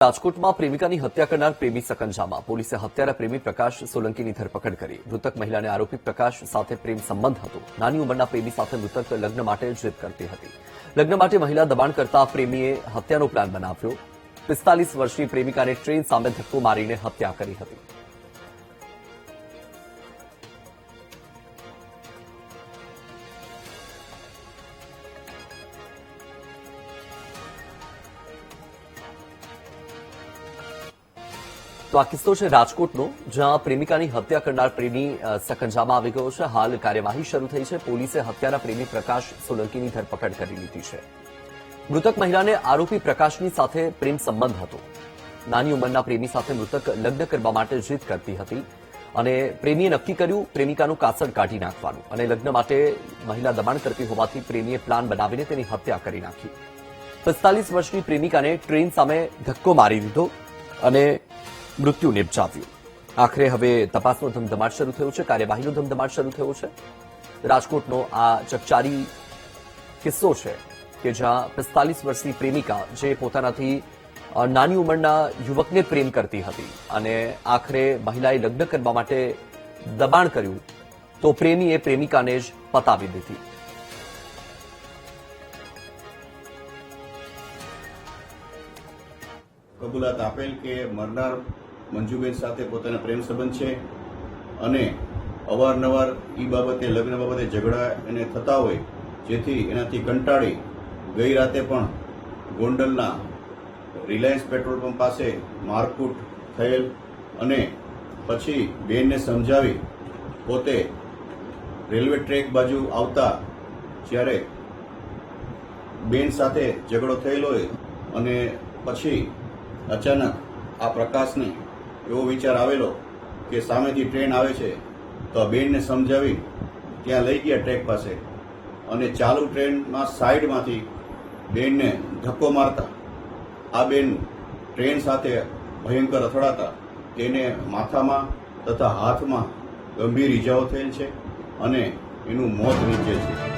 રાજકોટમાં પ્રેમિકાની હત્યા કરનાર પ્રેમી સકંજામાં પોલીસે હત્યારા પ્રેમી પ્રકાશ સોલંકીની ધરપકડ કરી। મૃતક મહિલાને આરોપી પ્રકાશ સાથે પ્રેમ સંબંધ હતો। નાની ઉંમરના પ્રેમી સાથે મૃતક લગ્ન માટે જીદ કરતી હતી। લગ્ન માટે મહિલા દબાણ કરતા પ્રેમીએ હત્યાનો પ્લાન બનાવ્યો। 45 વર્ષની પ્રેમિકાને ટ્રેન સામે ધક્કો મારીને હત્યા કરી હતી। તો આ કિસ્સો છે રાજકોટનો, જ્યાં પ્રેમિકાની હત્યા કરનાર પ્રેમી સકંજામાં આવી ગયો છે। હાલ કાર્યવાહી શરૂ થઈ છે। પોલીસે હત્યારા પ્રેમી પ્રકાશ સોલંકીની ધરપકડ કરી લીધી છે। મૃતક મહિલાને આરોપી પ્રકાશની સાથે પ્રેમ સંબંધ હતો। નાની ઉંમરના પ્રેમી સાથે મૃતક લગ્ન કરવા માટે જીદ કરતી હતી અને પ્રેમીએ નક્કી કર્યું પ્રેમિકાનું કાસળ કાઢી નાખવાનું અને લગ્ન માટે મહિલા દબાણ કરતી હોવાથી પ્રેમીએ પ્લાન બનાવીને તેની હત્યા કરી નાખી। 45 વર્ષની પ્રેમિકાને ટ્રેન સામે ધક્કો મારી દીધો અને મૃત્યુ નિપજાવ્યું। આખરે હવે તપાસનો ધમધમાટ શરૂ થયો છે, કાર્યવાહીનો ધમધમાટ શરૂ થયો છે। રાજકોટનો આ ચકચારી કિસ્સો છે કે જ્યાં 45 વર્ષની પ્રેમિકા જે પોતાનાથી નાની ઉંમરના યુવકને પ્રેમ કરતી હતી અને આખરે મહિલાએ લગ્ન કરવા માટે દબાણ કર્યું તો પ્રેમીએ પ્રેમિકાને જ પતાવી દીધી। કબૂલાત આપેલ કે મરનાર મંજુબેન સાથે પોતાના પ્રેમ સંબંધ છે અને અવારનવાર એ બાબતે લગ્ન બાબતે ઝઘડા એને થતા હોય, જેથી એનાથી કંટાળી ગઈ રાતે પણ ગોંડલના રિલાયન્સ પેટ્રોલ પંપ પાસે મારકૂટ થયેલ અને પછી બેનને સમજાવી પોતે રેલવે ટ્રેક બાજુ આવતા જ્યારે બેન સાથે ઝઘડો થયેલો હોય અને પછી અચાનક આ પ્રકાશને એવો વિચાર આવેલો કે સામેથી ટ્રેન આવે છે તો બેનને સમજાવી ત્યાં લઈ ગયા ટ્રેક પાસે અને ચાલુ ટ્રેનમાં સાઈડમાંથી બેનને ધક્કો મારતા આ બેન ટ્રેન સાથે ભયંકર અથડાતા તેને માથામાં તથા હાથમાં ગંભીર ઈજાઓ થયેલ છે અને એનું મોત નીપજેલ છે।